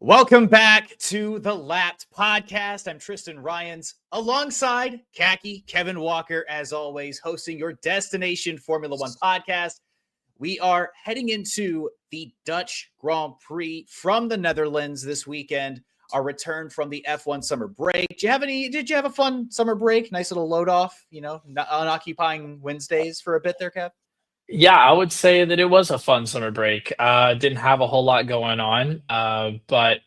Welcome back to the Lapped Podcast. I'm Tristan Rines alongside Khaki, Kevin Walker, as always, hosting your Destination Formula One podcast. We are heading into the Dutch Grand Prix from the Netherlands this weekend. Our return from the F1 summer break. Did you have a fun summer break? Nice little load off, unoccupying Wednesdays for a bit there, Kev? Yeah, I would say that it was a fun summer break. Didn't have a whole lot going on, but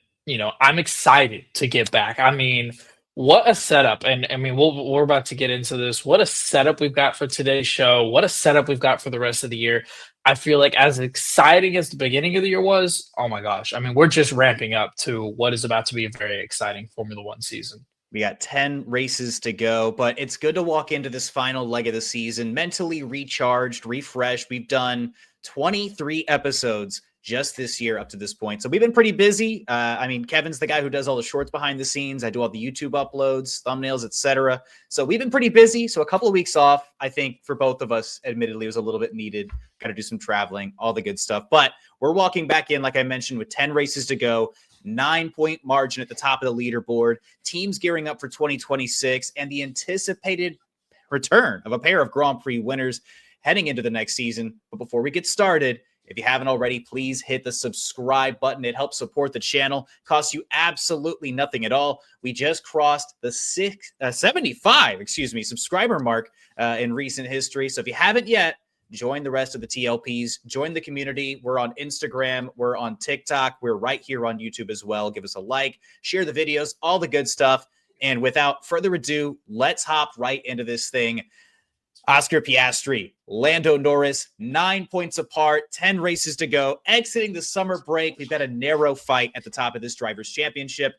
I'm excited to get back. I mean, what a setup! And I mean, we're about to get into this. What a setup we've got for today's show. What a setup we've got for the rest of the year. I feel like as exciting as the beginning of the year was, oh my gosh! I mean, we're just ramping up to what is about to be a very exciting Formula One season. We got 10 races to go, but it's good to walk into this final leg of the season mentally recharged, refreshed. We've done 23 episodes just this year up to this point. So we've been pretty busy. Kevin's the guy who does all the shorts behind the scenes. I do all the YouTube uploads, thumbnails, etc. So we've been pretty busy. So a couple of weeks off, I think for both of us, admittedly, was a little bit needed. Got to do some traveling, all the good stuff. But we're walking back in, like I mentioned, with 10 races to go. 9-point margin at the top of the leaderboard, teams gearing up for 2026, and the anticipated return of a pair of Grand Prix winners heading into the next season. But before we get started, if you haven't already, please hit the subscribe button. It helps support the channel. Costs you absolutely nothing at all. We just crossed the 75 subscriber mark in recent history. So if you haven't yet, join the rest of the TLPs, join the community. We're on Instagram, we're on TikTok, we're right here on YouTube as well. Give us a like, share the videos, all the good stuff. And without further ado, let's hop right into this thing. Oscar Piastri, Lando Norris, 9 points apart, 10 races to go. Exiting the summer break, we've got a narrow fight at the top of this Drivers' Championship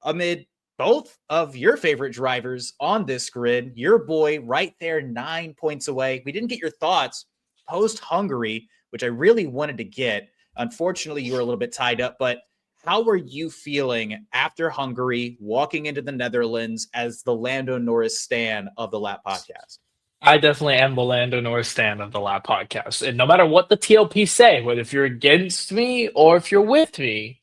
amid both of your favorite drivers on this grid. Your boy right there, 9 points away. We didn't get your thoughts post-Hungary, which I really wanted to get. Unfortunately, you were a little bit tied up, but how were you feeling after Hungary, walking into the Netherlands as the Lando Norris stan of the Lap Podcast? I definitely am the Lando Norris stan of the Lap Podcast. And no matter what the TLP say, whether if you're against me or if you're with me,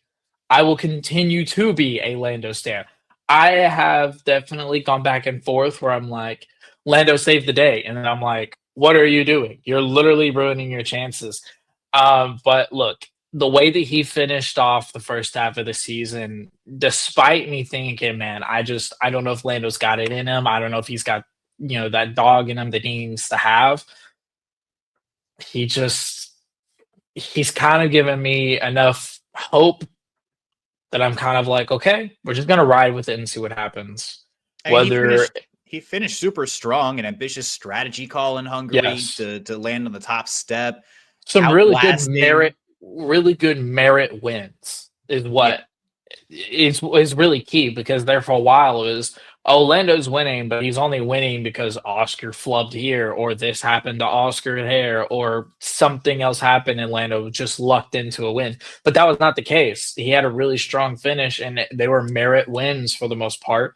I will continue to be a Lando stan. I have definitely gone back and forth where I'm like, Lando saved the day. And then I'm like, what are you doing? You're literally ruining your chances. But look, the way that he finished off the first half of the season, despite me thinking, man, I don't know if Lando's got it in him. I don't know if he's got, that dog in him that he needs to have. He's kind of given me enough hope that I'm kind of like, okay, we're just going to ride with it and see what happens. He finished super strong, an ambitious strategy call in Hungary. Yes. to land on the top step. Some really good merit wins is what is really key, because there for a while it was, Lando's winning, but he's only winning because Oscar flubbed here, or this happened to Oscar there, or something else happened and Lando just lucked into a win. But that was not the case. He had a really strong finish, and they were merit wins for the most part.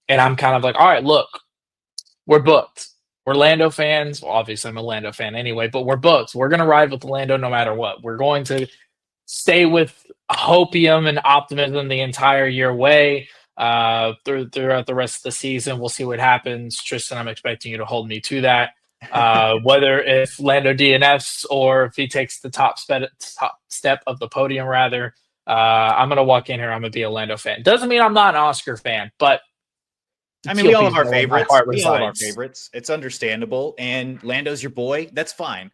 And I'm kind of like, all right, look, we're booked. We're Lando fans. Well, obviously, I'm a Lando fan anyway, but we're booked. We're going to ride with Lando no matter what. We're going to stay with hopium and optimism the entire year way. Throughout the rest of the season, we'll see what happens. Tristan, I'm expecting you to hold me to that. Whether if Lando DNFs or if he takes the top step of the podium, rather, I'm going to walk in here. I'm going to be a Lando fan. Doesn't mean I'm not an Oscar fan, but we all have our favorites. It's understandable. And Lando's your boy. That's fine.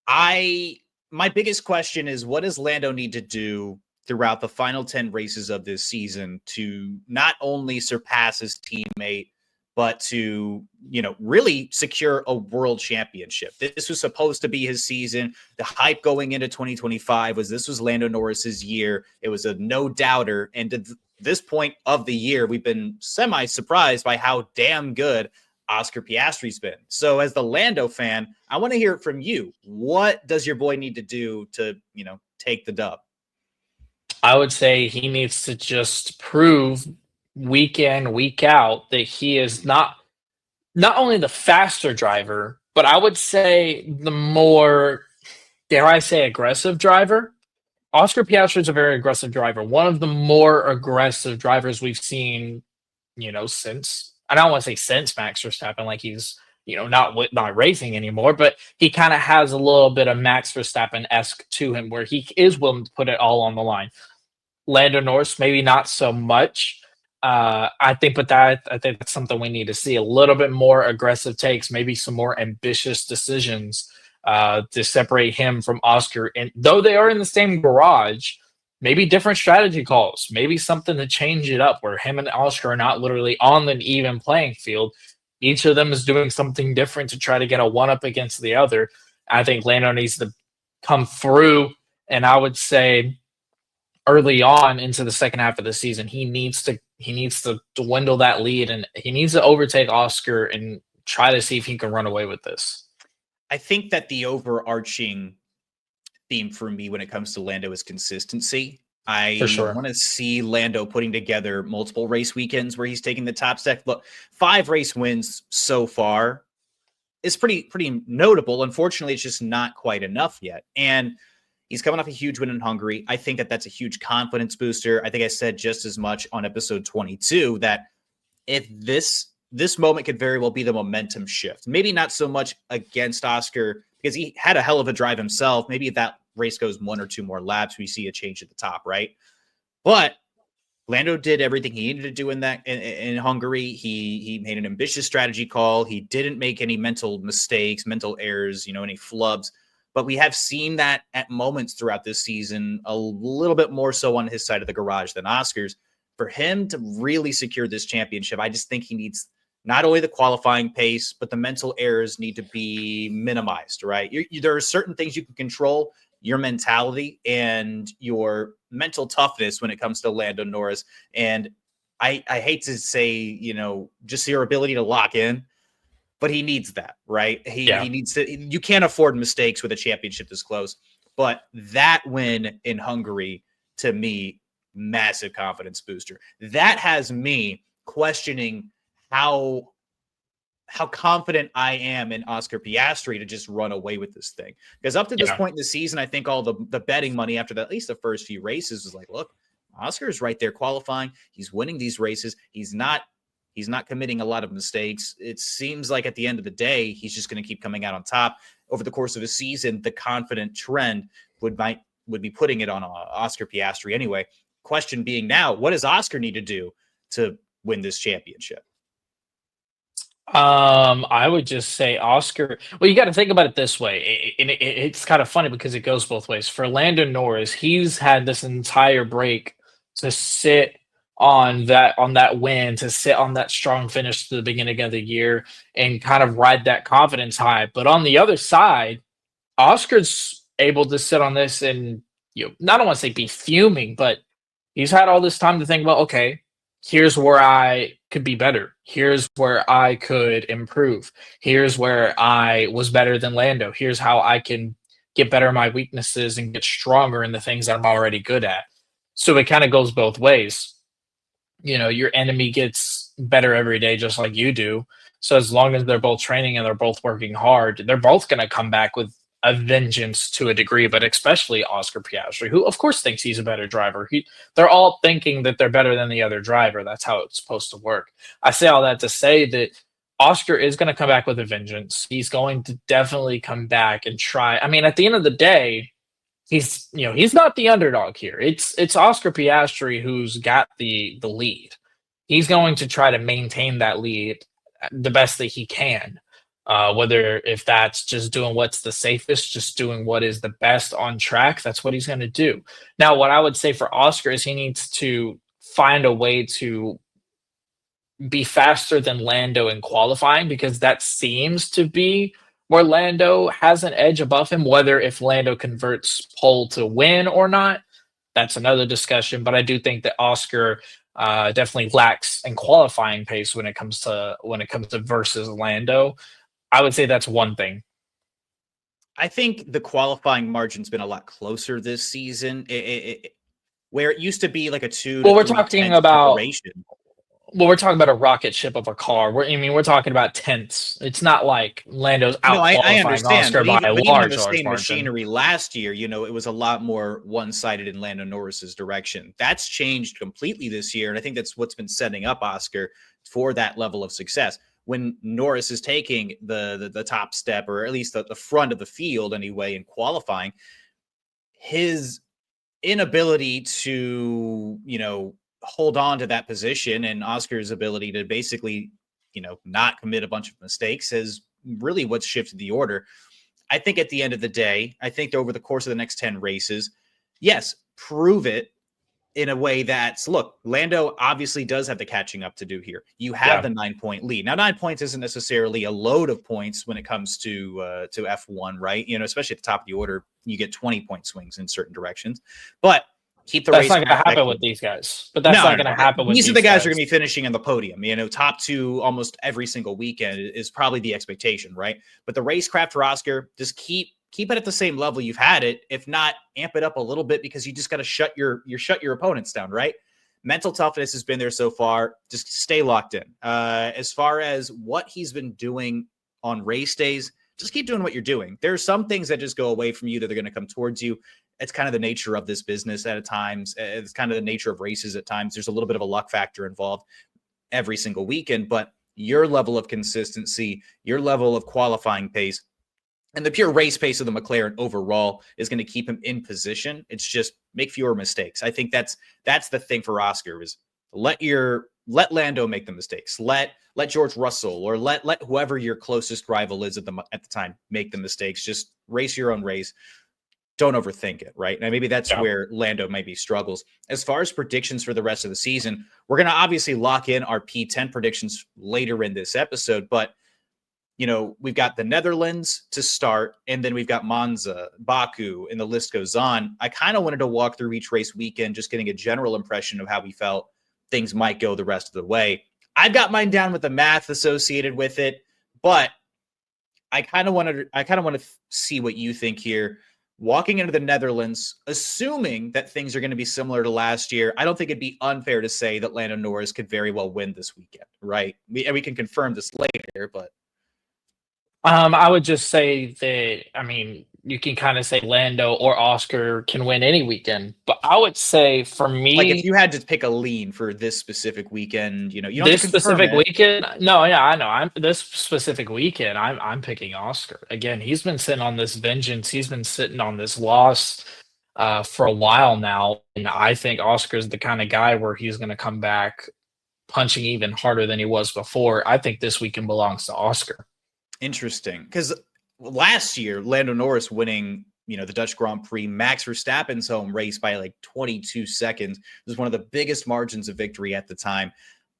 My biggest question is, what does Lando need to do throughout the final 10 races of this season to not only surpass his teammate, but to, really secure a world championship? This was supposed to be his season. The hype going into 2025 was this was Lando Norris's year. It was a no-doubter. And to this point of the year, we've been semi-surprised by how damn good Oscar Piastri's been. So as the Lando fan, I want to hear it from you. What does your boy need to do to, take the dub? I would say he needs to just prove week in, week out that he is not only the faster driver, but I would say the more, dare I say, aggressive driver. Oscar Piastri is a very aggressive driver. One of the more aggressive drivers we've seen, since, I don't want to say since Max Verstappen, like he's, not racing anymore, but he kind of has a little bit of Max Verstappen-esque to him where he is willing to put it all on the line. Lando Norris, maybe not so much. I think that's something we need to see. A little bit more aggressive takes, maybe some more ambitious decisions to separate him from Oscar. And though they are in the same garage, maybe different strategy calls, maybe something to change it up where him and Oscar are not literally on an even playing field. Each of them is doing something different to try to get a one-up against the other. I think Lando needs to come through, and I would say early on into the second half of the season, he needs to dwindle that lead, and he needs to overtake Oscar and try to see if he can run away with this. I think that the overarching theme for me when it comes to Lando is consistency. I want to see Lando putting together multiple race weekends where he's taking the top step. Look, 5 race wins so far is pretty notable. Unfortunately, it's just not quite enough yet. And he's coming off a huge win in Hungary. I think that that's a huge confidence booster. I think I said just as much on episode 22 that if this moment could very well be the momentum shift, maybe not so much against Oscar because he had a hell of a drive himself. Maybe if that race goes 1 or 2 more laps, we see a change at the top, right? But Lando did everything he needed to do in Hungary. He made an ambitious strategy call. He didn't make any mental mistakes, mental errors, any flubs. But we have seen that at moments throughout this season, a little bit more so on his side of the garage than Oscar's. For him to really secure this championship, I just think he needs not only the qualifying pace, but the mental errors need to be minimized, right? There are certain things you can control, your mentality and your mental toughness when it comes to Lando Norris. And I hate to say, just your ability to lock in, but he needs that, right? He needs to. You can't afford mistakes with a championship this close. But that win in Hungary, to me, massive confidence booster. That has me questioning how confident I am in Oscar Piastri to just run away with this thing. Because up to this point in the season, I think all the betting money after at least the first few races was like, look, Oscar's right there qualifying. He's winning these races. He's not committing a lot of mistakes. It seems like at the end of the day, he's just going to keep coming out on top. Over the course of a season, the confident trend would be putting it on Oscar Piastri anyway. Question being now, what does Oscar need to do to win this championship? I would just say Oscar. Well, you got to think about it this way. It's kind of funny because it goes both ways. For Lando Norris, he's had this entire break to sit on that win, to sit on that strong finish to the beginning of the year and kind of ride that confidence high. But on the other side, Oscar's able to sit on this and not want to say be fuming, but he's had all this time to think about, okay, here's where I could be better. Here's where I could improve. Here's where I was better than Lando. Here's how I can get better at my weaknesses and get stronger in the things that I'm already good at. So it kind of goes both ways. Your enemy gets better every day, just like you do. So as long as they're both training and they're both working hard, they're both going to come back with a vengeance to a degree, but especially Oscar Piastri, who of course thinks he's a better driver. They're all thinking that they're better than the other driver. That's how it's supposed to work. I say all that to say that Oscar is going to come back with a vengeance. He's going to definitely come back and try. I mean, at the end of the day, he's not the underdog here. It's Oscar Piastri who's got the lead. He's going to try to maintain that lead the best that he can. Whether if that's just doing what's the safest, just doing what is the best on track, that's what he's going to do. Now, what I would say for Oscar is he needs to find a way to be faster than Lando in qualifying, because that seems to be where Lando has an edge above him. Whether if Lando converts pole to win or not, that's another discussion. But I do think that Oscar definitely lacks in qualifying pace when it comes to versus Lando. I would say that's one thing. I think the qualifying margin's been a lot closer this season. Where it used to be like a 2 well, to we're 3 talking tenth about separation. Well, we're talking about a rocket ship of a car. We're talking about tenths. It's not like Lando's No, out I qualifying understand, Oscar but by a even on the large same margin. machinery last year, it was a lot more one-sided in Lando Norris's direction. That's changed completely this year, and I think that's what's been setting up Oscar for that level of success. When Norris is taking the top step, or at least the front of the field anyway, in qualifying, his inability to, hold on to that position, and Oscar's ability to basically, not commit a bunch of mistakes has really what's shifted the order. I think at the end of the day, I think over the course of the next 10 races, yes, prove it in a way that's, look, Lando obviously does have the catching up to do here. You have the 9-point lead. Now, 9 points isn't necessarily a load of points when it comes to F1, right? Especially at the top of the order, you get 20-point swings in certain directions. But keep the That's race. Not going to happen with these guys. But that's not going to happen with these are the guys who are going to be finishing on the podium. Top two almost every single weekend is probably the expectation, right? But the racecraft for Oscar, just keep it at the same level you've had it. If not, amp it up a little bit, because you just got to shut your opponents down, right? Mental toughness has been there so far. Just stay locked in. As far as what he's been doing on race days, just keep doing what you're doing. There are some things that just go away from you that are going to come towards you. It's kind of the nature of this business at times. It's kind of the nature of races at times. There's a little bit of a luck factor involved every single weekend, but your level of consistency, your level of qualifying pace, and the pure race pace of the McLaren overall is going to keep him in position. It's just make fewer mistakes. I think that's the thing for Oscar, is let Lando make the mistakes. Let George Russell, or let whoever your closest rival is at the time make the mistakes. Just race your own race. Don't overthink it, right? And maybe that's where Lando maybe struggles. As far as predictions for the rest of the season, we're going to obviously lock in our P10 predictions later in this episode, but we've got the Netherlands to start, and then we've got Monza, Baku, and the list goes on. I kind of wanted to walk through each race weekend, just getting a general impression of how we felt things might go the rest of the way. I've got mine down with the math associated with it, but I kind of want to see what you think here. Walking into the Netherlands, assuming that things are going to be similar to last year, I don't think it'd be unfair to say that Lando Norris could very well win this weekend, right? We can confirm this later, but I would just say that, you can kind of say Lando or Oscar can win any weekend, but I would say for me, like if you had to pick a lean for this specific weekend, you don't this have to specific it. weekend, no, yeah, I know. This specific weekend, I'm picking Oscar. Again, he's been sitting on this vengeance. He's been sitting on this loss for a while now, and I think Oscar's the kind of guy where he's going to come back punching even harder than he was before. I think this weekend belongs to Oscar. Interesting, because last year Lando Norris winning, the Dutch Grand Prix, Max Verstappen's home race by like 22 seconds, was one of the biggest margins of victory at the time.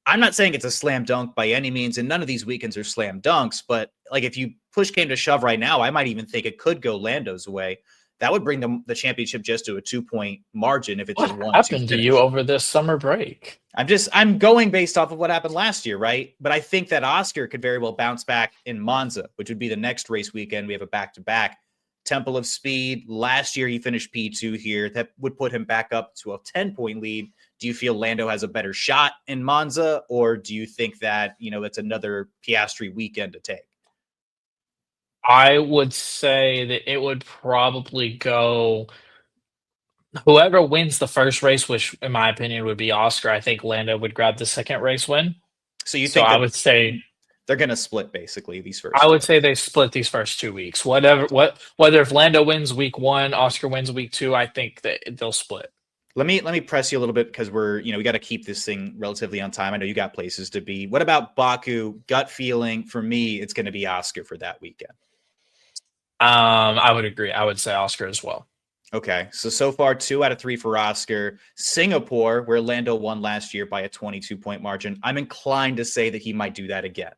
I'm not saying it's a slam dunk by any means, and none of these weekends are slam dunks, but like if you push came to shove right now, I might even think it could go Lando's way. That would bring the championship just to a 2-point margin if it's a 1-2 What happened to you over this summer break? I'm going based off of what happened last year, right? But I think that Oscar could very well bounce back in Monza, which would be the next race weekend. We have a back-to-back. Temple of Speed. Last year, he finished P2 here. That would put him back up to a 10-point lead. Do you feel Lando has a better shot in Monza, or do you think that, it's another Piastri weekend to take? I would say that it would probably go whoever wins the first race, which in my opinion would be Oscar. I think Lando would grab the second race win. So you think I would say they're going to split basically these first. I would say they split these first 2 weeks. Whether if Lando wins week 1, Oscar wins week 2, I think that they'll split. Let me press you a little bit, because we got to keep this thing relatively on time. I know you got places to be. What about Baku? Gut feeling for me, it's going to be Oscar for that weekend. I would agree. I would say Oscar as well. Okay, so far 2 out of 3 for Oscar. Singapore, where Lando won last year by a 22-point margin, I'm inclined to say that he might do that again.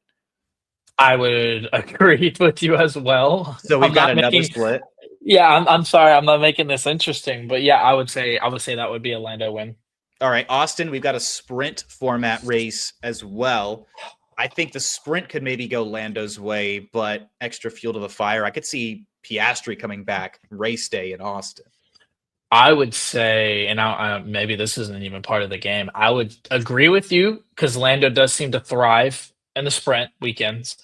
I would agree with you as well. So we've got another split. Yeah, I'm sorry, I'm not making this interesting, but yeah, I would say that would be a Lando win. All right, Austin, we've got a sprint format race as well. I think the sprint could maybe go Lando's way, but extra fuel to the fire. I could see Piastri coming back race day in Austin. I would say, and maybe this isn't even part of the game. I would agree with you because Lando does seem to thrive in the sprint weekends.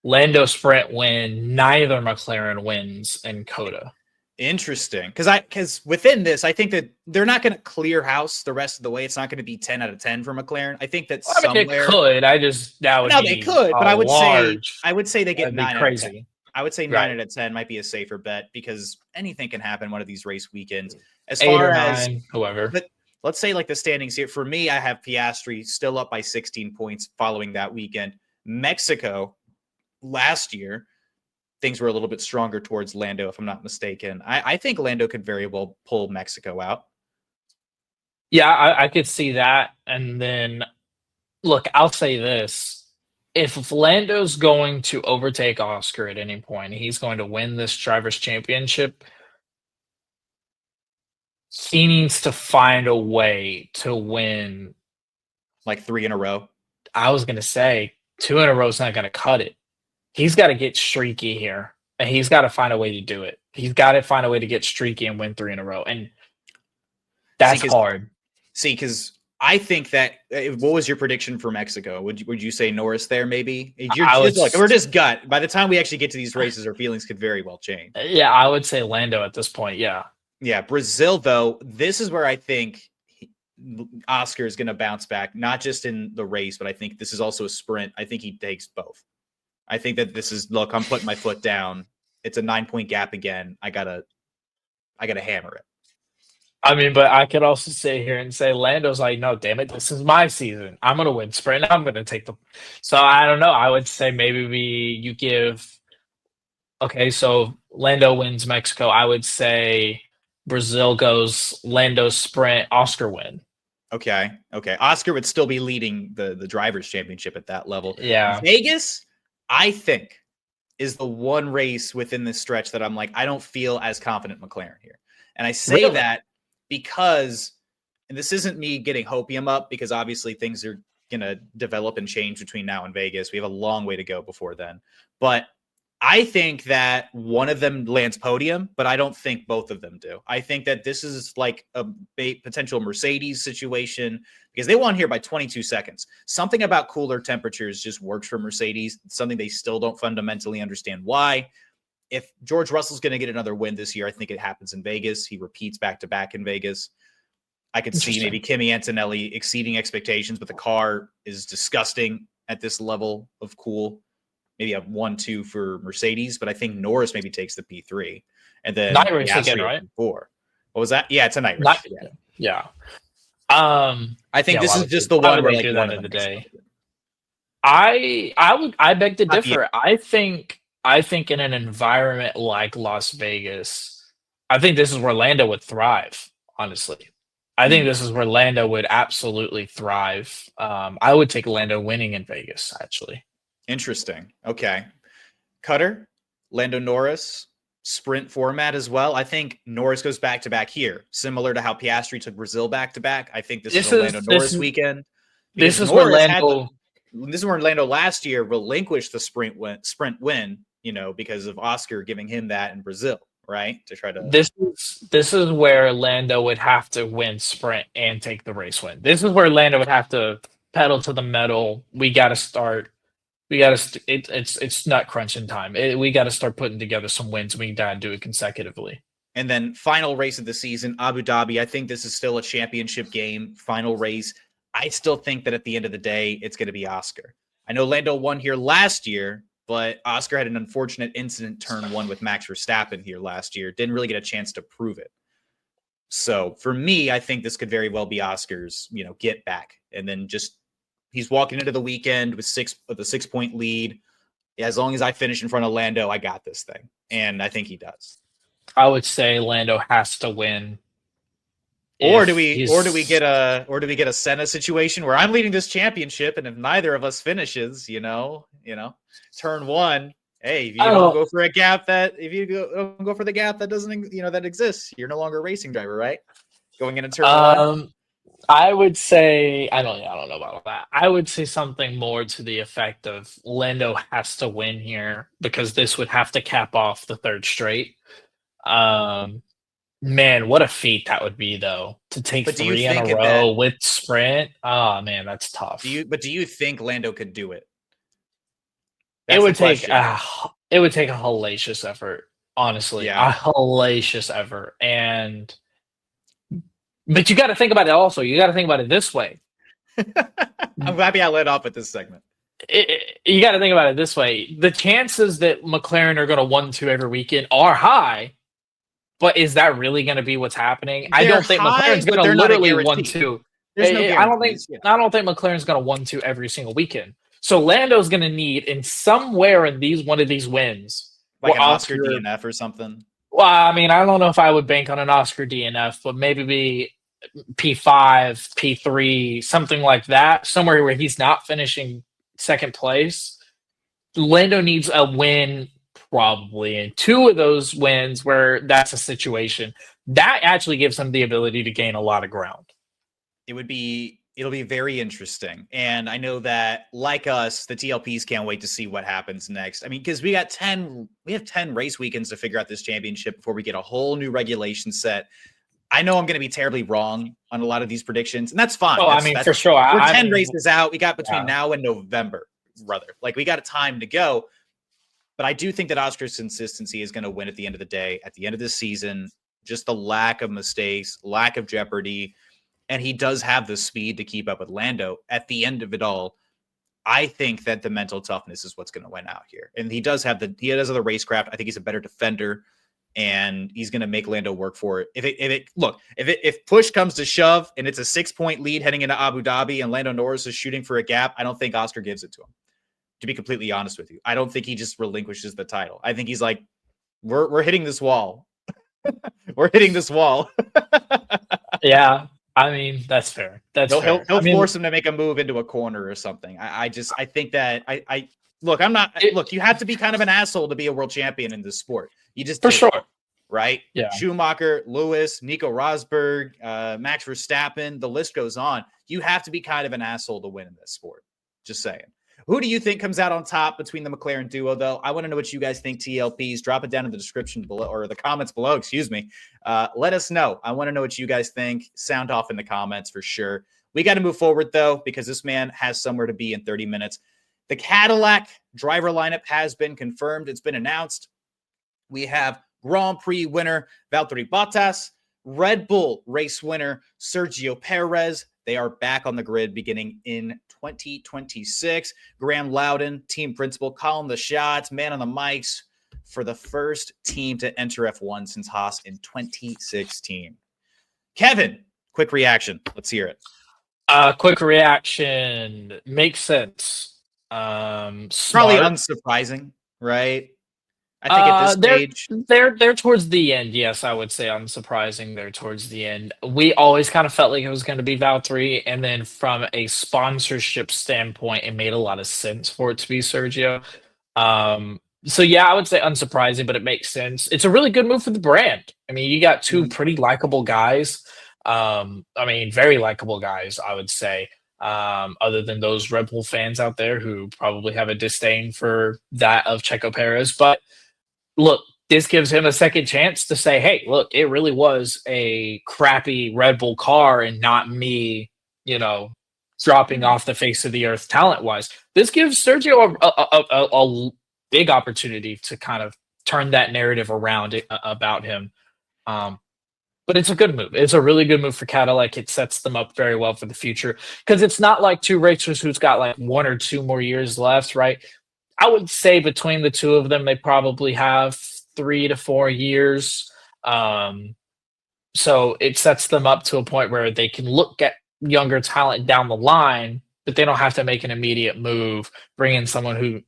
Lando sprint win, neither McLaren wins in Coda. Interesting, because within this, I think that they're not going to clear house the rest of the way. It's not going to be 10 out of 10 for McLaren. I think that somewhere it could. That would no, be they could, but I would say they get that'd be 9 out of 10. crazy. I would say 9 Right. out of 10 might be a safer bet because anything can happen one of these race weekends. As 8 far or as 9, whoever. but let's say like the standings here for me, I have Piastri still up by 16 points following that weekend. Mexico last year, things were a little bit stronger towards Lando, if I'm not mistaken. I think Lando could very well pull Mexico out. Yeah, I could see that. And then, look, I'll say this. If Lando's going to overtake Oscar at any point, he's going to win this Drivers' Championship, he needs to find a way to win. Like 3 in a row. I was going to say 2 in a row is not going to cut it. He's got to get streaky here, and he's got to find a way to do it. He's got to find a way to get streaky and win 3 in a row, and that's hard. See, because I think that what was your prediction for Mexico? Would you say Norris there? Maybe we're just gut. By the time we actually get to these races, our feelings could very well change. Yeah, I would say Lando at this point. Yeah. Brazil, though, this is where I think Oscar is going to bounce back, not just in the race, but I think this is also a sprint. I think he takes both. I think that this is, look, I'm putting my foot down. It's a 9-point gap again. I gotta hammer it. I mean, but I could also sit here and say Lando's like, no, damn it, this is my season. I'm gonna win sprint. I'm gonna take the. So I don't know. I would say maybe you give. Okay, so Lando wins Mexico. I would say Brazil goes Lando sprint, Oscar win. Okay. Oscar would still be leading the Drivers' Championship at that level. Yeah. Vegas, I think, is the one race within this stretch that I'm like, I don't feel as confident McLaren here. And I say that because, and this isn't me getting hopium up, because obviously things are going to develop and change between now and Vegas. We have a long way to go before then. But I think that one of them lands podium, but I don't think both of them do. I think that this is like a potential Mercedes situation because they won here by 22 seconds. Something about cooler temperatures just works for Mercedes. It's something they still don't fundamentally understand why. If George Russell's going to get another win this year, I think it happens in Vegas. He repeats back-to-back in Vegas. I could see maybe Kimi Antonelli exceeding expectations, but the car is disgusting at this level of cool. Maybe a 1-2 for Mercedes, but I think Norris maybe takes the P3. And then night race again, right? P4. What was that? Yeah, it's a night race. Yeah. I think this is just the one where like one of the day. I beg to differ. I think in an environment like Las Vegas, I think this is where Lando would thrive, honestly. I think this is where Lando would absolutely thrive. I would take Lando winning in Vegas, actually. Interesting. Okay. Cutter, Lando Norris, sprint format as well. I think Norris goes back-to-back here, similar to how Piastri took Brazil back-to-back. I think this is a Lando Norris weekend. This is where Lando last year relinquished the sprint win, because of Oscar giving him that in Brazil, right? To try to This is where Lando would have to win sprint and take the race win. This is where Lando would have to pedal to the metal. We got to start. It's nut crunching time. We got to start putting together some wins. We got to do it consecutively. And then final race of the season, Abu Dhabi. I think this is still a championship game. Final race. I still think that at the end of the day, it's going to be Oscar. I know Lando won here last year, but Oscar had an unfortunate incident turn one with Max Verstappen here last year. Didn't really get a chance to prove it. So for me, I think this could very well be Oscar's, get back. And then just he's walking into the weekend with a 6-point lead. As long as I finish in front of Lando, I got this thing. And I think he does. I would say Lando has to win. Or do we get a Senna situation where I'm leading this championship, and if neither of us finishes, turn one, hey, if you don't go for a gap that go for the gap that doesn't that exists, you're no longer a racing driver, right? Going into turn one. I would say I don't know about that. I would say something more to the effect of Lando has to win here because this would have to cap off the third straight. Man, what a feat that would be, though, to take But do you 3 in a think row with sprint. Oh, man, that's do tough. you think Lando could do it? It That's the would take question. it would take a hellacious effort, honestly, Yeah. a hellacious effort, but you gotta think about it also, you gotta think about it this way. I'm happy I led off with this segment. You gotta think about it this way, the chances that McLaren are gonna 1-2 every weekend are high, but is that really gonna be what's happening? I They're don't think high, McLaren's but gonna they're not a literally guarantee. 1-2. There's no I don't think guarantees. Yeah. I don't think McLaren's gonna 1-2 every single weekend. So Lando's gonna need in somewhere in one of these wins Like where an Oscar Oscar. DNF or something. Well, I mean, I don't know if I would bank on an Oscar DNF, but maybe be P5, P3, something like that, somewhere where he's not finishing second place. Lando needs a win probably, and two of those wins where that's a situation that actually gives him the ability to gain a lot of ground. It'll be very interesting. And I know that, like us, the TLPs can't wait to see what happens next. I mean, because we have 10 race weekends to figure out this championship before we get a whole new regulation set. I know I'm going to be terribly wrong on a lot of these predictions, and that's fine. For sure. We're 10 races out. We got between yeah. now and November, brother. Like, we got a time to go. But I do think that Oscar's consistency is going to win at the end of the day, at the end of this season. Just the lack of mistakes, lack of jeopardy. And he does have the speed to keep up with Lando. At the end of it all, I think that the mental toughness is what's going to win out here. And he does have the racecraft. I think he's a better defender, and he's going to make Lando work for it. If push comes to shove and it's a 6-point lead heading into Abu Dhabi and Lando Norris is shooting for a gap, I don't think Oscar gives it to him. To be completely honest with you, I don't think he just relinquishes the title. I think he's like, we're hitting this wall. We're hitting this wall. Yeah. I mean, that's fair. He'll force him to make a move into a corner or something. I think that you have to be kind of an asshole to be a world champion in this sport. You just for sure. Right? Yeah. Schumacher, Lewis, Nico Rosberg, Max Verstappen, the list goes on. You have to be kind of an asshole to win in this sport. Just saying. Who do you think comes out on top between the McLaren duo, though? I want to know what you guys think, TLPs. Drop it down in the description below, or the comments below, excuse me. Let us know. I want to know what you guys think. Sound off in the comments for sure. We got to move forward, though, because this man has somewhere to be in 30 minutes. The Cadillac driver lineup has been confirmed. It's been announced. We have Grand Prix winner Valtteri Bottas, Red Bull race winner Sergio Perez. They are back on the grid beginning in 2026. Graham Loudon, team principal, calling the shots, man on the mics for the first team to enter F1 since Haas in 2016. Kevin, quick reaction. Let's hear it. Quick reaction. Makes sense. Probably unsurprising, right? I think at this stage, they're towards the end. Yes, I would say unsurprising. They're towards the end. We always kind of felt like it was going to be Valtteri, and then from a sponsorship standpoint, it made a lot of sense for it to be Sergio. So yeah, I would say unsurprising, but it makes sense. It's a really good move for the brand. I mean, you got two pretty likable guys. Very likable guys, I would say. Other than those Red Bull fans out there who probably have a disdain for that of Checo Perez, but look, this gives him a second chance to say, hey, look, it really was a crappy Red Bull car and not me, dropping off the face of the earth talent-wise. This gives Sergio a big opportunity to kind of turn that narrative around about him. But it's a good move. It's a really good move for Cadillac. It sets them up very well for the future because it's not like two racers who's got like 1 or 2 more years left, right? I would say between the two of them, they probably have 3 to 4 years. So it sets them up to a point where they can look at younger talent down the line, but they don't have to make an immediate move, bring in someone who,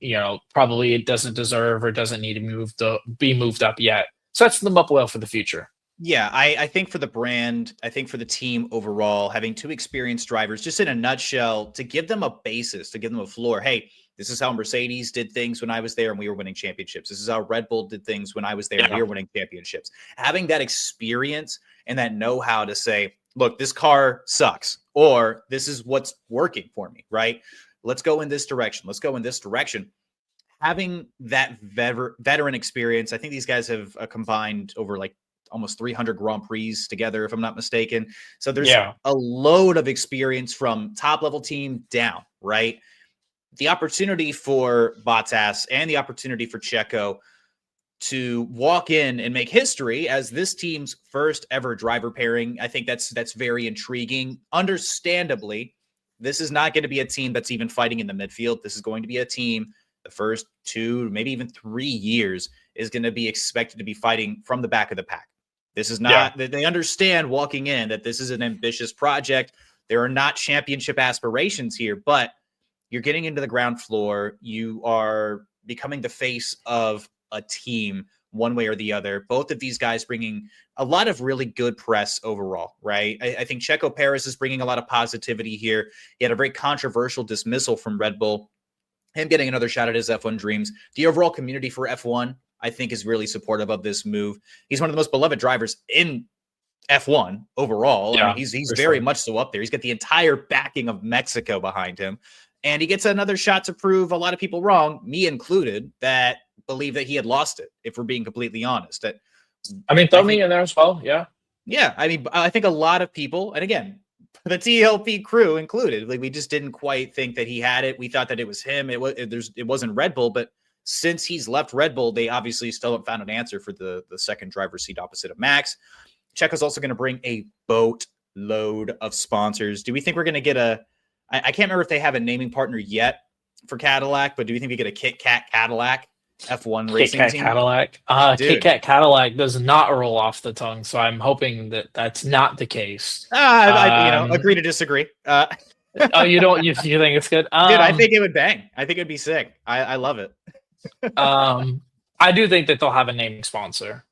probably it doesn't deserve or doesn't need to be moved up yet. Sets them up well for the future. Yeah, I think for the brand, I think for the team overall, having 2 experienced drivers, just in a nutshell, to give them a basis, to give them a floor. Hey, this is how Mercedes did things when I was there and we were winning championships. This is how Red Bull did things when I was there and we were winning championships. Having that experience and that know-how to say, look, this car sucks, or this is what's working for me, right? Let's go in this direction. Let's go in this direction. Having that veteran experience, I think these guys have combined over like almost 300 Grand Prix together, if I'm not mistaken. So there's Yeah. a load of experience from top level team down, right? The opportunity for Bottas and the opportunity for Checo to walk in and make history as this team's first ever driver pairing. I think that's very intriguing. Understandably, this is not going to be a team that's even fighting in the midfield. This is going to be a team the first 2, maybe even 3 years is going to be expected to be fighting from the back of the pack. This is not, they understand walking in that this is an ambitious project. There are not championship aspirations here, but you're getting into the ground floor. You are becoming the face of a team one way or the other. Both of these guys bringing a lot of really good press overall, right? I think Checo Perez is bringing a lot of positivity here. He had a very controversial dismissal from Red Bull. Him getting another shot at his F1 dreams. The overall community for F1, I think, is really supportive of this move. He's one of the most beloved drivers in F1 overall. Yeah, I mean, he's very much so up there. He's got the entire backing of Mexico behind him. And he gets another shot to prove a lot of people wrong, me included, that believe that he had lost it, if we're being completely honest. That throw me in there as well. Yeah. Yeah. I mean, I think a lot of people, and again, the TLP crew included, like, we just didn't quite think that he had it. We thought that it was him. It wasn't Red Bull, but since he's left Red Bull, they obviously still haven't found an answer for the second driver's seat opposite of Max. Checo's also going to bring a boatload of sponsors. Do we think we're going to get I can't remember if they have a naming partner yet for Cadillac, but do we think we get a Kit Kat Cadillac F1 racing team? Cadillac. Kit Kat Cadillac does not roll off the tongue, so I'm hoping that that's not the case. I agree to disagree. Oh, you don't? You think it's good? Dude, I think it would bang. I think it'd be sick. I love it. I do think that they'll have a naming sponsor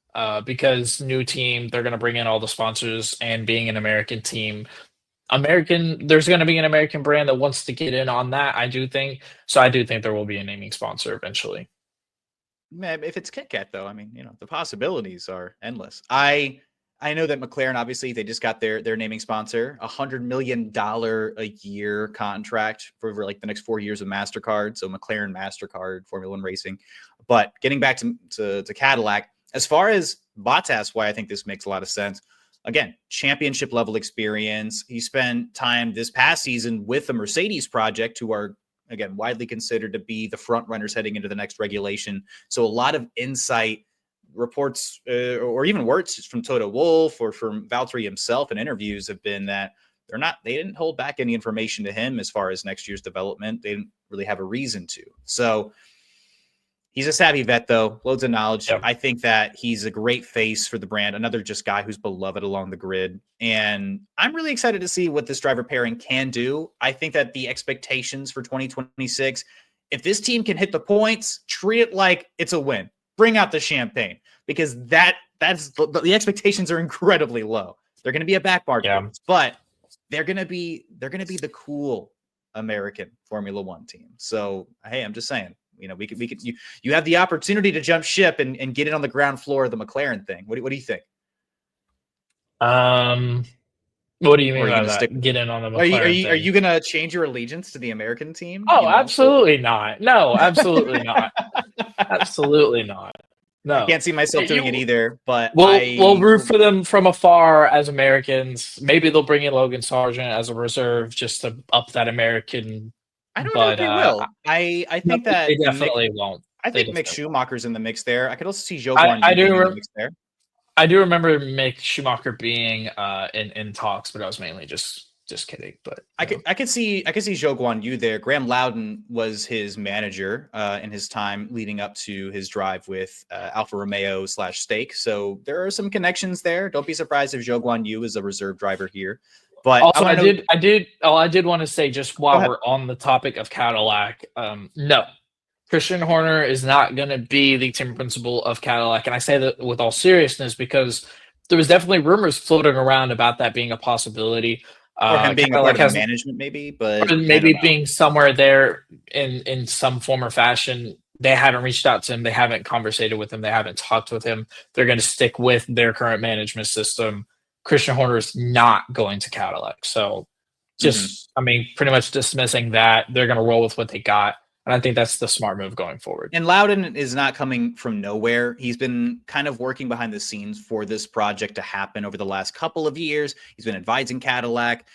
because new team, they're going to bring in all the sponsors, and being an American team, there's going to be an American brand that wants to get in on that. I do think there will be a naming sponsor eventually. Man, if it's Kit Kat, though, I mean, the possibilities are endless. I know that McLaren, obviously, they just got their naming sponsor, $100 million a year contract for like the next 4 years of MasterCard. So McLaren, MasterCard, Formula One racing. But getting back to Cadillac, as far as Bottas, why I think this makes a lot of sense. Again, championship level experience. He spent time this past season with the Mercedes project, who are, again, widely considered to be the front runners heading into the next regulation. So a lot of insight, reports, or even words from Toto Wolff or from Valtteri himself in interviews have been that they didn't hold back any information to him as far as next year's development. They didn't really have a reason to. So he's a savvy vet, though, loads of knowledge. Yep. I think that he's a great face for the brand, another just guy who's beloved along the grid. And I'm really excited to see what this driver pairing can do. I think that the expectations for 2026, if this team can hit the points, treat it like it's a win. Bring out the champagne, because that's the expectations are incredibly low. They're going to be a back market, but they're going to be the cool American Formula One team. So, hey, I'm just saying, you have the opportunity to jump ship and get in on the ground floor of the McLaren thing. What do you think? What do you mean by that? Get in on the McLaren thing? Are you going to change your allegiance to the American team? Oh, absolutely not. No, absolutely not. Absolutely not. No, I can't see myself doing it either. But we'll root for them from afar as Americans. Maybe they'll bring in Logan Sargent as a reserve just to up that American. I don't know if they will. I think that they definitely won't. I think Mick Schumacher's in the mix there. I could also see Joe Guan in the mix there. I do remember Mick Schumacher being in talks, but I was mainly just kidding. But I could see Zhou Guanyu there. Graham Loudon was his manager in his time leading up to his drive with Alfa Romeo / Stake. So there are some connections there. Don't be surprised if Zhou Guanyu is a reserve driver here. But also, I did want to say, just while we're on the topic of Cadillac, no, Christian Horner is not going to be the team principal of Cadillac, and I say that with all seriousness because there was definitely rumors floating around about that being a possibility. Or him being Cadillac a part of management, maybe, but maybe being somewhere there in some form or fashion. They haven't reached out to him. They haven't conversated with him. They haven't talked with him. They're going to stick with their current management system. Christian Horner is not going to Cadillac. So pretty much dismissing that. They're going to roll with what they got. And I think that's the smart move going forward. And Loudon is not coming from nowhere. He's been kind of working behind the scenes for this project to happen over the last couple of years. He's been advising Cadillac.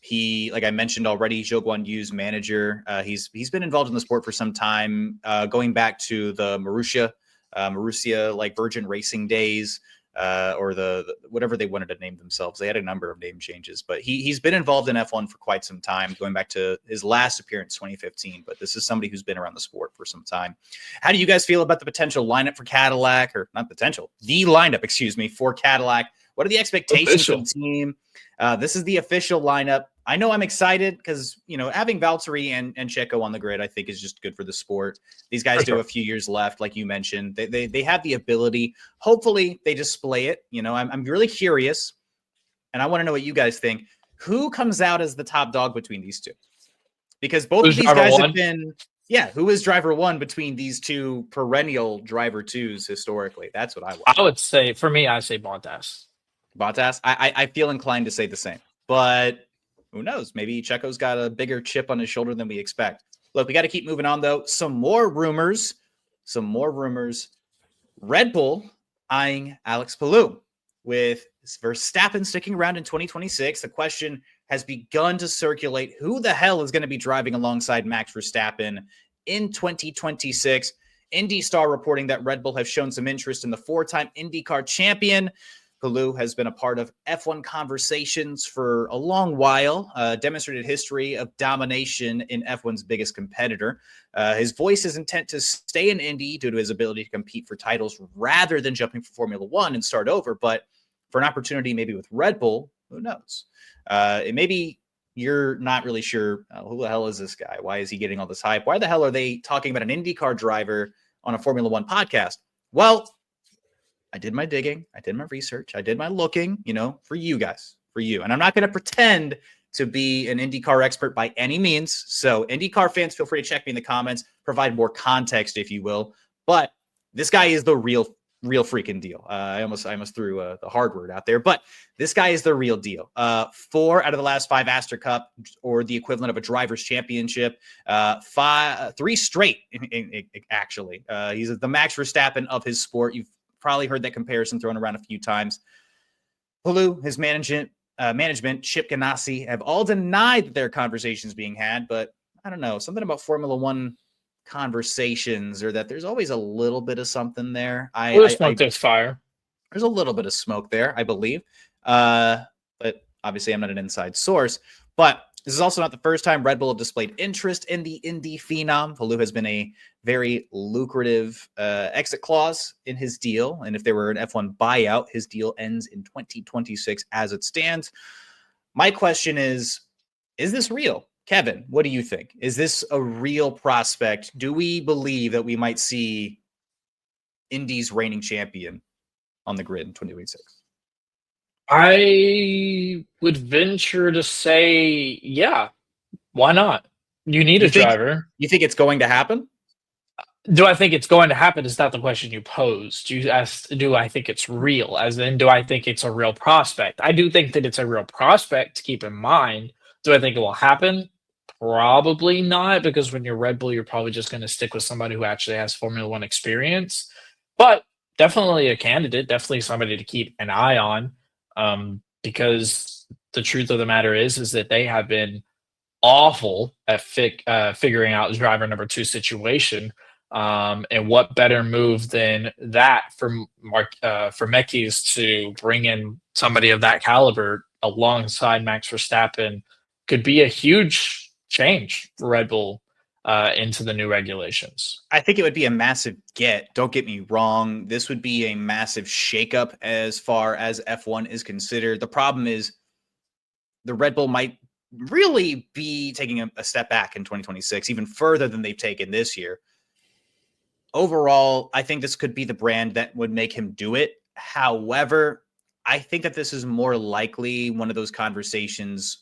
He, like I mentioned already, Zhou Guan Yu's manager. He's been involved in the sport for some time, going back to the Marussia like Virgin Racing days. Or the whatever they wanted to name themselves. They had a number of name changes, but he's been involved in F1 for quite some time, going back to his last appearance, 2015. But this is somebody who's been around the sport for some time. How do you guys feel about the potential lineup for Cadillac, or not potential, the lineup, excuse me, for Cadillac? What are the expectations of the team? This is the official lineup. I know I'm excited because, having Valtteri and Checo on the grid, I think is just good for the sport. These guys do have a few years left, like you mentioned. They have the ability. Hopefully they display it. I'm really curious, and I want to know what you guys think. Who comes out as the top dog between these two? Because both of these guys have been, who is driver one between these two perennial driver twos historically? That's what I want. I would say, for me, I say Bottas. Bottas? I feel inclined to say the same, but who knows? Maybe Checo's got a bigger chip on his shoulder than we expect. Look, we got to keep moving on, though. Some more rumors. Red Bull eyeing Alex Palou. With Verstappen sticking around in 2026, the question has begun to circulate, who the hell is going to be driving alongside Max Verstappen in 2026? Indy Star reporting that Red Bull have shown some interest in the four-time IndyCar champion. Palou has been a part of F1 conversations for a long while, demonstrated history of domination in F1's biggest competitor. His voice is intent to stay in Indy due to his ability to compete for titles rather than jumping for Formula One and start over. But for an opportunity maybe with Red Bull, who knows? Maybe you're not really sure, who the hell is this guy? Why is he getting all this hype? Why the hell are they talking about an IndyCar driver on a Formula One podcast? Well, I did my digging. I did my research. I did my looking, for you guys, for you. And I'm not going to pretend to be an IndyCar expert by any means. So IndyCar fans, feel free to check me in the comments, provide more context, if you will. But this guy is the real freaking deal. I almost threw the hard word out there, but this guy is the real deal. 4 out of the last 5 Astor Cup, or the equivalent of a driver's championship, 3 straight, actually. He's the Max Verstappen of his sport. You've probably heard that comparison thrown around a few times. Palou, his management, Chip Ganassi, have all denied that there are conversations being had, but I don't know, something about Formula One conversations, or that there's always a little bit of something there. There's fire. There's a little bit of smoke there, I believe. But obviously I'm not an inside source. But this is also not the first time Red Bull have displayed interest in the Indy phenom. Palou has been a very lucrative exit clause in his deal. And if there were an F1 buyout, his deal ends in 2026 as it stands. My question is this real? Kevin, what do you think? Is this a real prospect? Do we believe that we might see Indy's reigning champion on the grid in 2026? I would venture to say, yeah, why not? You need a driver. You think it's going to happen? Do I think it's going to happen is not the question you posed. You asked, do I think it's real? As in, do I think it's a real prospect? I do think that it's a real prospect to keep in mind. Do I think it will happen? Probably not, because when you're Red Bull, you're probably just going to stick with somebody who actually has Formula One experience. But definitely a candidate, definitely somebody to keep an eye on. Because the truth of the matter is that they have been awful at figuring out driver number 2 situation. And what better move than that for Mekis to bring in somebody of that caliber alongside Max Verstappen could be a huge change for Red Bull into the new regulations. I think it would be a massive get. Don't get me wrong. This would be a massive shakeup as far as F1 is considered. The problem is the Red Bull might really be taking a step back in 2026, even further than they've taken this year. Overall, I think this could be the brand that would make him do it. However, I think that this is more likely one of those conversations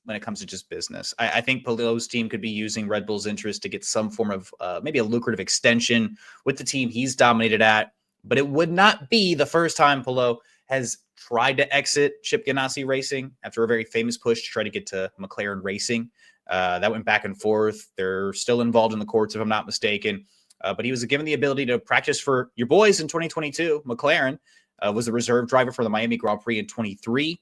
when it comes to just business. I think Palou's team could be using Red Bull's interest to get some form of maybe a lucrative extension with the team he's dominated at. But it would not be the first time Palou has tried to exit Chip Ganassi Racing after a very famous push to try to get to McLaren Racing. That went back and forth. They're still involved in the courts, if I'm not mistaken. But he was given the ability to practice for your boys in 2022. McLaren was the reserve driver for the Miami Grand Prix in 23.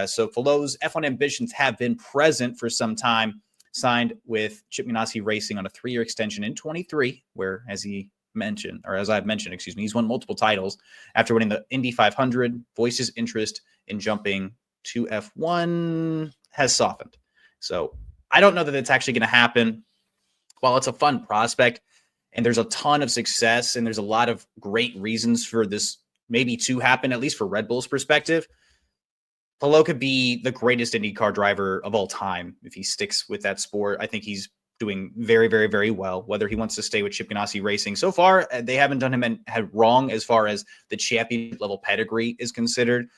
So Palou's F1 ambitions have been present for some time. Signed with Chip Ganassi Racing on a 3-year extension in 23, where, as I've mentioned, he's won multiple titles. After winning the Indy 500, voices interest in jumping to F1 has softened. So I don't know that it's actually going to happen. While it's a fun prospect and there's a ton of success and there's a lot of great reasons for this maybe to happen, at least for Red Bull's perspective, Palou could be the greatest IndyCar driver of all time if he sticks with that sport. I think he's doing very, very, very well, whether he wants to stay with Chip Ganassi Racing. So far, they haven't done him wrong as far as the championship level pedigree is considered.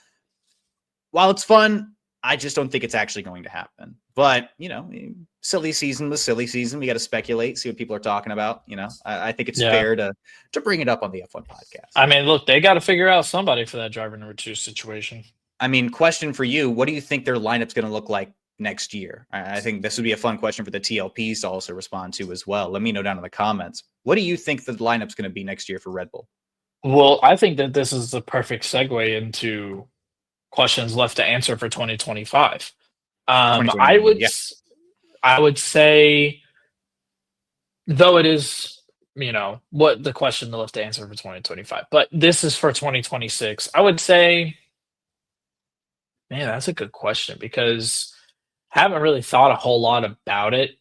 While it's fun, I just don't think it's actually going to happen. But, silly season was silly season. We got to speculate, see what people are talking about. I think it's fair to bring it up on the F1 podcast. I mean, look, they got to figure out somebody for that driver number 2 situation. I mean, question for you. What do you think their lineup's going to look like next year? I think this would be a fun question for the TLPs to also respond to as well. Let me know down in the comments. What do you think the lineup's going to be next year for Red Bull? Well, I think that this is the perfect segue into questions left to answer for 2025. I would say, though it is, what the question left to answer for 2025, but this is for 2026. I would say, man, that's a good question because I haven't really thought a whole lot about it.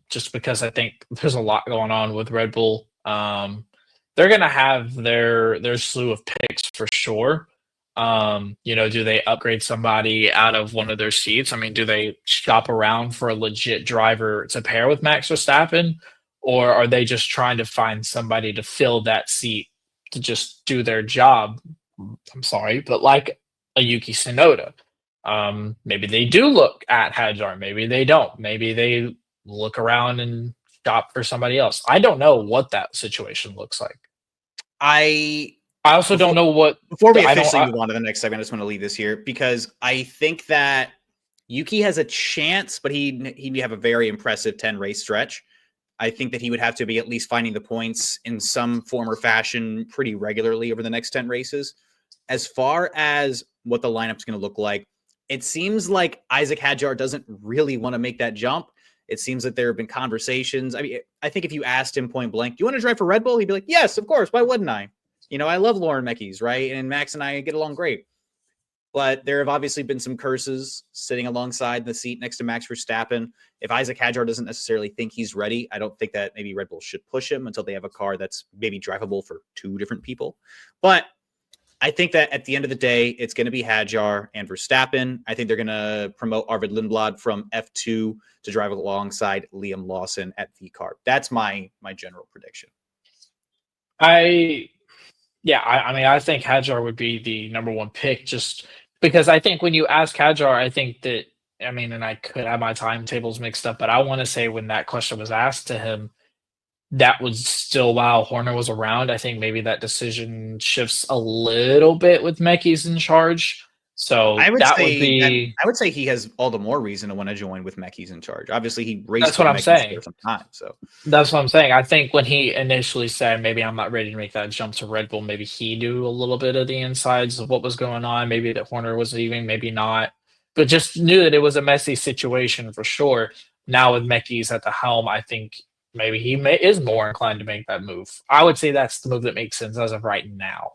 Just because I think there's a lot going on with Red Bull. They're going to have their slew of picks for sure. Do they upgrade somebody out of one of their seats? I mean, do they shop around for a legit driver to pair with Max Verstappen? Or are they just trying to find somebody to fill that seat to just do their job? I'm sorry, but like a Yuki Tsunoda. Maybe they do look at Hadjar. Maybe they don't. Maybe they look around and shop for somebody else. I don't know what that situation looks like. I also don't know what... Before we officially move on to the next segment, I just want to leave this here because I think that Yuki has a chance, but he'd have a very impressive 10-race stretch. I think that he would have to be at least finding the points in some form or fashion pretty regularly over the next 10 races. As far as what the lineup's going to look like, it seems like Isaac Hadjar doesn't really want to make that jump. It seems that there have been conversations. I mean, I think if you asked him point blank, do you want to drive for Red Bull? He'd be like, yes, of course. Why wouldn't I? I love Lauren Meckies, right? And Max and I get along great. But there have obviously been some curses sitting alongside the seat next to Max Verstappen. If Isaac Hadjar doesn't necessarily think he's ready, I don't think that maybe Red Bull should push him until they have a car that's maybe drivable for 2 different people. But I think that at the end of the day, it's going to be Hadjar and Verstappen. I think they're going to promote Arvid Lindblad from F2 to drive alongside Liam Lawson at VCARB. That's my general prediction. I think Hadjar would be the number 1 pick just because I think when you ask Hadjar, I think that, and I could have my timetables mixed up, but I want to say when that question was asked to him, that was still while Horner was around. I think maybe that decision shifts a little bit with Meckies in charge. So I would say he has all the more reason to want to join with Meckies in charge. Obviously, he raced. That's what I'm saying. For some time, so that's what I'm saying. I think when he initially said maybe I'm not ready to make that jump to Red Bull, maybe he knew a little bit of the insides of what was going on. Maybe that Horner was leaving, maybe not, but just knew that it was a messy situation for sure. Now with Meckies at the helm, I think maybe he is more inclined to make that move. I would say that's the move that makes sense as of right now.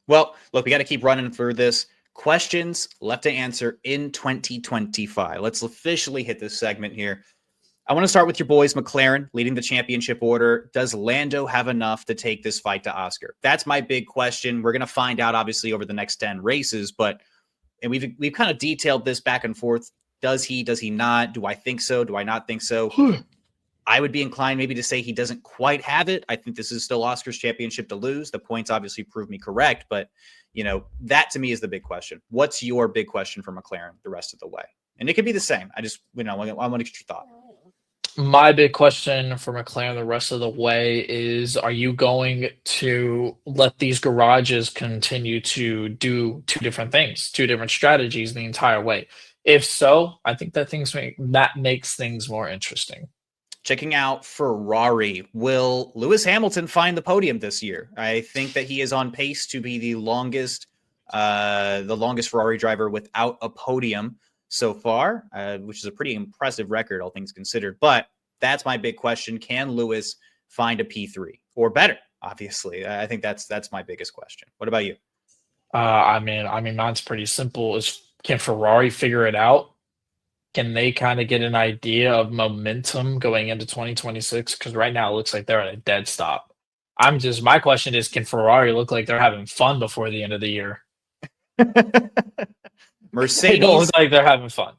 Well, look, we got to keep running through this. Questions left to answer in 2025. Let's officially hit this segment here. I want to start with your boys, McLaren, leading the championship order. Does Lando have enough to take this fight to Oscar? That's my big question. We're going to find out, obviously, over the next 10 races, and we've kind of detailed this back and forth. Does he not? Do I think so? Do I not think so? I would be inclined maybe to say he doesn't quite have it. I think this is still Oscar's championship to lose. The points obviously prove me correct, but that to me is the big question. What's your big question for McLaren the rest of the way? And it could be the same. I just, I want to get your thought. My big question for McLaren the rest of the way is, are you going to let these garages continue to do two different things, two different strategies the entire way? If so, I think that makes things more interesting. Checking out Ferrari, will Lewis Hamilton find the podium this year? I think that he is on pace to be the longest Ferrari driver without a podium so far, which is a pretty impressive record, all things considered. But that's my big question: can Lewis find a P3 or better? Obviously, I think that's my biggest question. What about you? I mean, mine's pretty simple. Can Ferrari figure it out? Can they kind of get an idea of momentum going into 2026? Because right now it looks like they're at a dead stop. My question is, can Ferrari look like they're having fun before the end of the year? Mercedes They don't look like they're having fun.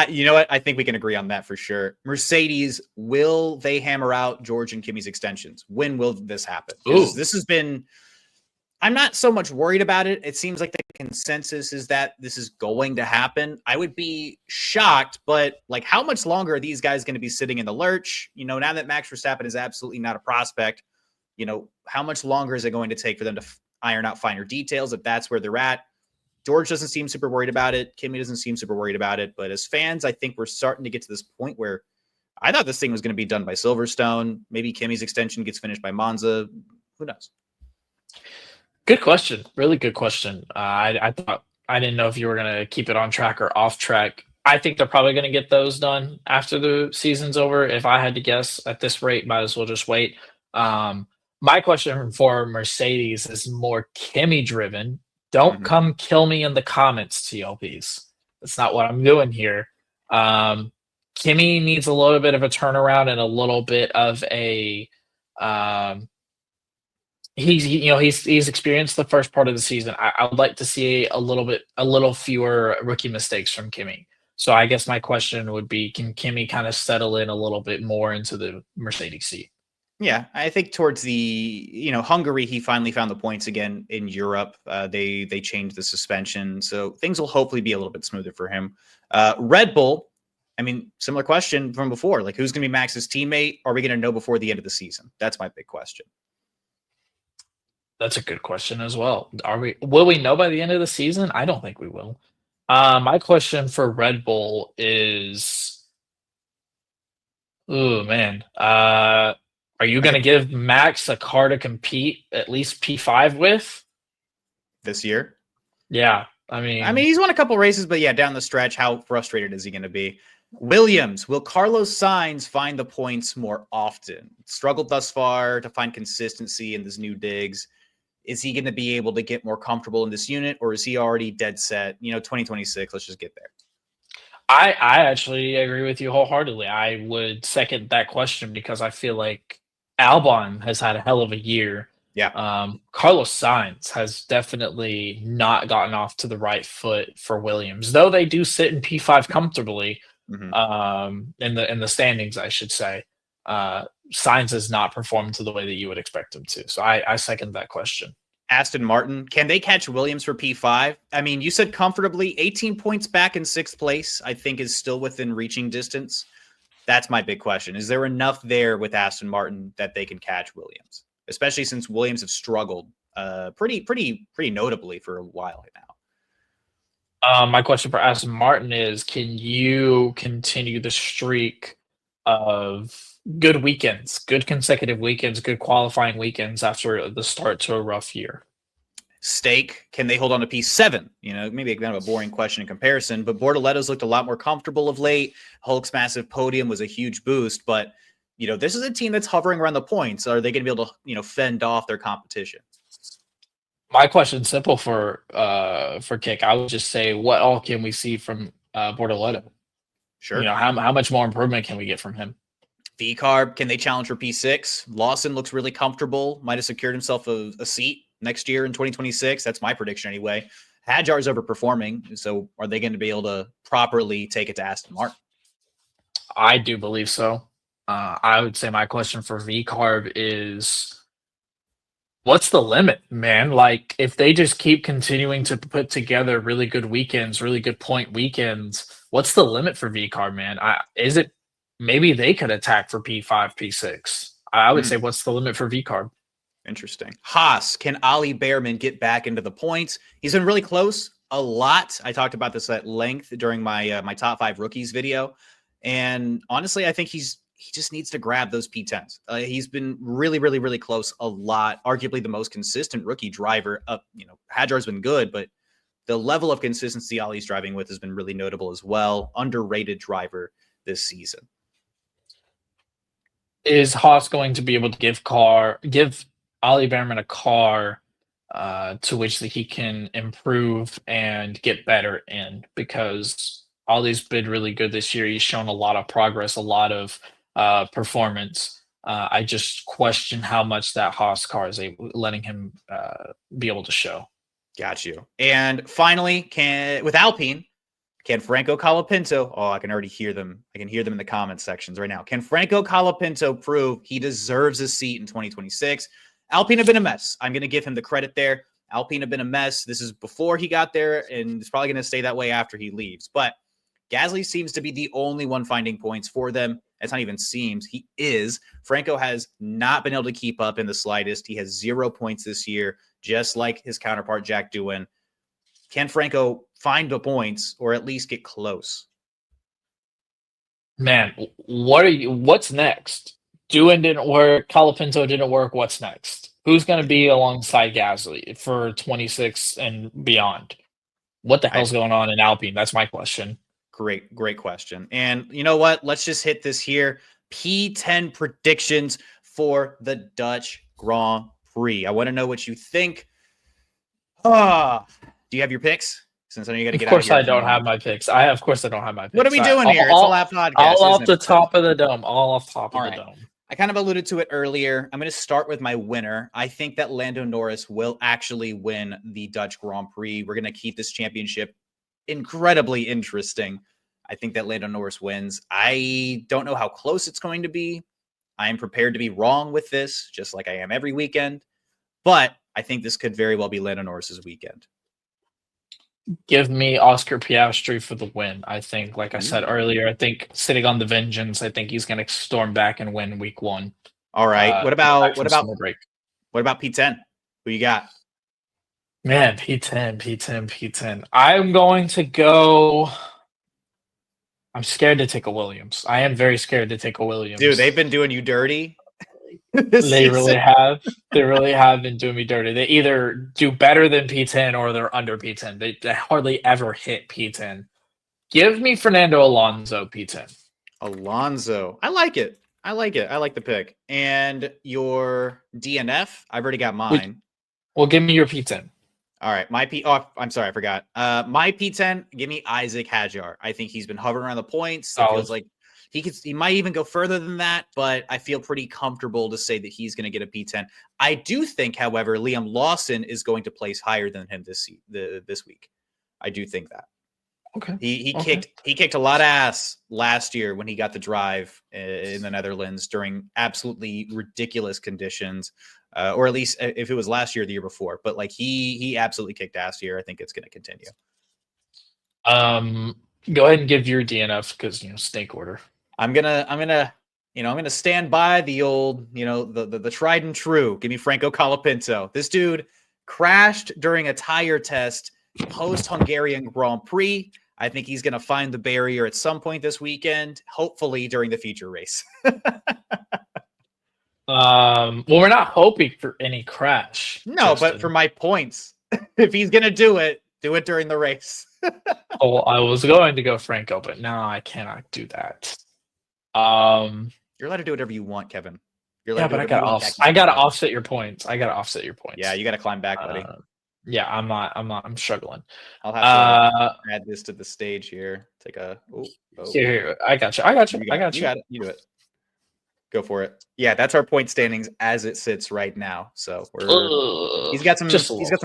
You know what? I think we can agree on that for sure. Mercedes, will they hammer out George and Kimi's extensions? When will this happen? This has been, I'm not so much worried about it. It seems like the consensus is that this is going to happen. I would be shocked, but like, how much longer are these guys going to be sitting in the lurch? You know, now that Max Verstappen is absolutely not a prospect, you know, how much longer is it going to take for them to iron out finer details if that's where they're at? George doesn't seem super worried about it. Kimi doesn't seem super worried about it. But as fans, I think we're starting to get to this point where I thought this thing was going to be done by Silverstone. Maybe Kimi's extension gets finished by Monza. Who knows? Good question. Really good question. I didn't know if you were going to keep it on track or off track. I think they're probably going to get those done after the season's over. If I had to guess at this rate, might as well just wait. My question for Mercedes is more Kimi driven. Don't come kill me in the comments, TLPs. That's not what I'm doing here. Kimi needs a little bit of a turnaround and a little bit of a he's experienced the first part of the season. I would like to see a little fewer rookie mistakes from Kimi. So I guess my question would be, can Kimi kind of settle in a little bit more into the Mercedes seat? Yeah, I think towards the, Hungary, he finally found the points again in Europe. They changed the suspension, so things will hopefully be a little bit smoother for him. Red Bull, I mean, similar question from before. Like, who's going to be Max's teammate? Are we going to know before the end of the season? That's my big question. That's a good question as well. Will we know by the end of the season? I don't think we will. My question for Red Bull is, oh man, are you going to give Max a car to compete at least P5 with this year? Yeah, I mean, he's won a couple races, but yeah, down the stretch, how frustrated is he going to be? Williams, will Carlos Sainz find the points more often? Struggled thus far to find consistency in this new digs. Is he going to be able to get more comfortable in this unit, or is he already dead set? 2026, let's just get there. I actually agree with you wholeheartedly. I would second that question because I feel like Albon has had a hell of a year. Yeah. Carlos Sainz has definitely not gotten off to the right foot for Williams, though they do sit in P5 comfortably. In the standings, I should say. Sainz has not performed to the way that you would expect him to. So I second that question. Aston Martin, can they catch Williams for P5? I mean, you said comfortably, 18 points back in 6th place, I think is still within reaching distance. That's my big question. Is there enough there with Aston Martin that they can catch Williams? Especially since Williams have struggled pretty notably for a while now. My question for Aston Martin is, can you continue the streak of good weekends, good consecutive weekends, good qualifying weekends after the start to a rough year? Stake, can they hold on to P7? Maybe kind of a boring question in comparison, but Bortoletto's looked a lot more comfortable of late. Hulk's massive podium was a huge boost, but this is a team that's hovering around the points. Are they going to be able to, fend off their competition? My question's simple for Kick. I would just say, what all can we see from Bortoletto? Sure. How much more improvement can we get from him? V-Carb, can they challenge for P6? Lawson looks really comfortable. Might have secured himself a seat next year in 2026. That's my prediction anyway. Hadjar's overperforming, so are they going to be able to properly take it to Aston Martin? I do believe so. I would say my question for V-Carb is, what's the limit, man? Like, if they just keep continuing to put together really good weekends, really good point weekends, what's the limit for V-Carb, man? Is it maybe they could attack for P5, P6. I would say, what's the limit for V carb? Interesting. Haas, can Ollie Behrman get back into the points? He's been really close a lot. I talked about this at length during my my top 5 rookies video. And honestly, I think he just needs to grab those P10s. He's been really close a lot. Arguably the most consistent rookie driver. Hadjar's been good, but the level of consistency Ollie's driving with has been really notable as well. Underrated driver this season. Is Haas going to be able to give Ollie Behrman a car to which he can improve and get better in? Because Ollie's been really good this year. He's shown a lot of progress, a lot of performance. I just question how much that Haas car is letting him be able to show. Got you. And finally, with Alpine, can Franco Colapinto? Oh, I can already hear them. I can hear them in the comments sections right now. Can Franco Colapinto prove he deserves a seat in 2026? Alpine have been a mess. I'm going to give him the credit there. Alpine have been a mess. This is before he got there, and it's probably going to stay that way after he leaves. But Gasly seems to be the only one finding points for them. It's not even seems. He is. Franco has not been able to keep up in the slightest. He has 0 points this year, just like his counterpart, Jack Doohan. Can Franco find the points or at least get close? Man, what's next? Doohan didn't work. Colapinto didn't work. What's next? Who's going to be alongside Gasly for 26 and beyond? What the hell's going on in Alpine? That's my question. Great question. And you know what? Let's just hit this here. P10 predictions for the Dutch Grand Prix. I want to know what you think. Do you have your picks? Since I know you got to get out of here. Of course I don't have my picks. Of course I don't have my picks. What are we doing here? It's a lap podcast. All off the top of the dome. All off top of the dome. I kind of alluded to it earlier. I'm going to start with my winner. I think that Lando Norris will actually win the Dutch Grand Prix. We're going to keep this championship incredibly interesting. I think that Lando Norris wins. I don't know how close it's going to be. I am prepared to be wrong with this, just like I am every weekend. But I think this could very well be Lando Norris's weekend. Give me Oscar Piastri for the win. I think, like I said earlier, I think sitting on the vengeance, I think he's going to storm back and win week 1. All right. What about P10? Who you got? Man, P10. I'm going to go. I'm scared to take a Williams. I am very scared to take a Williams. Dude, they've been doing you dirty. They really have. They really have been doing me dirty. They either do better than P10 or they're under P10. They hardly ever hit P10. Give me Fernando Alonso P10. Alonso. I like it. I like the pick. And your DNF? I've already got mine. Well, give me your P10. All right. I'm sorry. I forgot. My P10, give me Isaac Hadjar. I think he's been hovering around the points. It feels like he might even go further than that, but I feel pretty comfortable to say that he's going to get a P10. I do think, however, Liam Lawson is going to place higher than him this week. I do think that. Okay. He kicked a lot of ass last year when he got the drive in the Netherlands during absolutely ridiculous conditions, or at least if it was last year or the year before. But like he absolutely kicked ass here. I think it's going to continue. Go ahead and give your DNF because snake order. I'm gonna stand by the old, the tried and true. Give me Franco Colapinto. This dude crashed during a tire test post-Hungarian Grand Prix. I think he's going to find the barrier at some point this weekend, hopefully during the feature race. Well, we're not hoping for any crash. No, Justin. But for my points, if he's going to do it during the race. Oh, I was going to go Franco, but no, I cannot do that. You're allowed to do whatever you want, Kevin. But I gotta offset your points. Yeah, you got to climb back, buddy. Yeah, I'm struggling. I'll have to add this to the stage here. Take a. Here, I got you. You got it. You do it. Go for it. Yeah, that's our point standings as it sits right now. So he's got some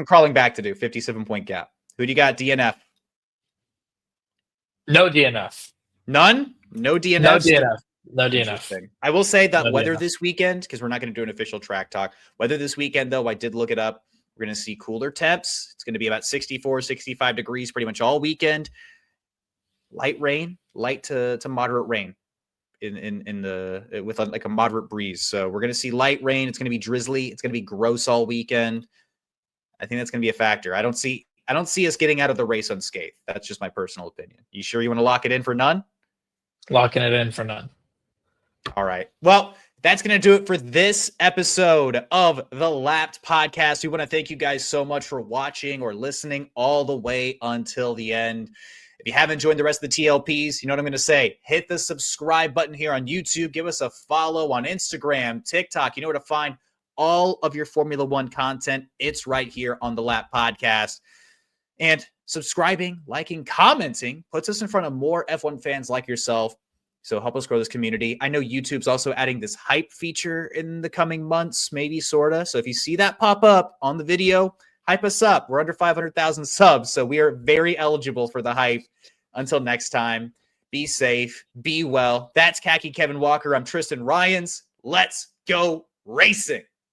crawling back to do. 57-point gap. Who do you got? DNF. No DNF. None. No DNF. No DNF. I will say that weather this weekend, because we're not going to do an official track talk. Weather this weekend, though, I did look it up. We're going to see cooler temps. It's going to be about 64, 65 degrees pretty much all weekend. Light rain, light to moderate rain with like a moderate breeze. So we're going to see light rain. It's going to be drizzly. It's going to be gross all weekend. I think that's going to be a factor. I don't see us getting out of the race unscathed. That's just my personal opinion. You sure you want to lock it in for none? Locking it in for none. All right. Well, that's going to do it for this episode of the Lapped Podcast. We want to thank you guys so much for watching or listening all the way until the end. If you haven't joined the rest of the TLPs, you know what I'm going to say. Hit the subscribe button here on YouTube. Give us a follow on Instagram, TikTok. You know where to find all of your Formula One content. It's right here on the Lap Podcast. And subscribing, liking, commenting puts us in front of more F1 fans like yourself. So help us grow this community. I know YouTube's also adding this hype feature in the coming months, maybe, sort of. So if you see that pop up on the video, hype us up. We're under 500,000 subs, so we are very eligible for the hype. Until next time, be safe, be well. That's Khaki Kevin Walker. I'm Tristan Rines. Let's go racing.